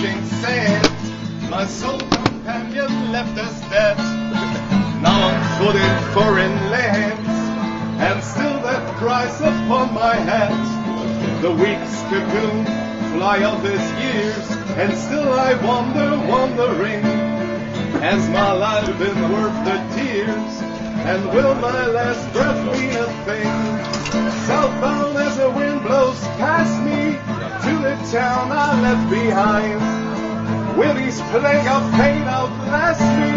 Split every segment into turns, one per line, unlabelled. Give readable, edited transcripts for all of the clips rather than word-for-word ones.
drenching sand. My sole companion left us dead. Now on foot in foreign lands, and still that price upon my head. The weeks cocoon fly on these years, and still I wander, wondering, has my life been worth the tears, and will my last breath mean a thing? Southbound as the wind blows past me, to the town I left behind. Will these plague of pain outlast me?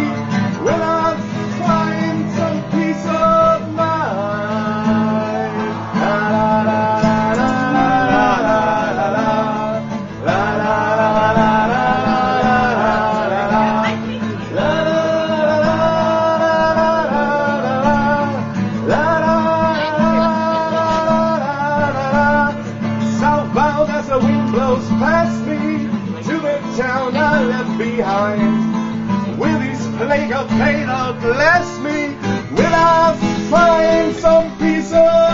Will I find some peace of mind? La la la la la la la la la la Southbound as the wind blows past me, to the town I left behind. Will these plague of pain outlast me? Will I find some peace of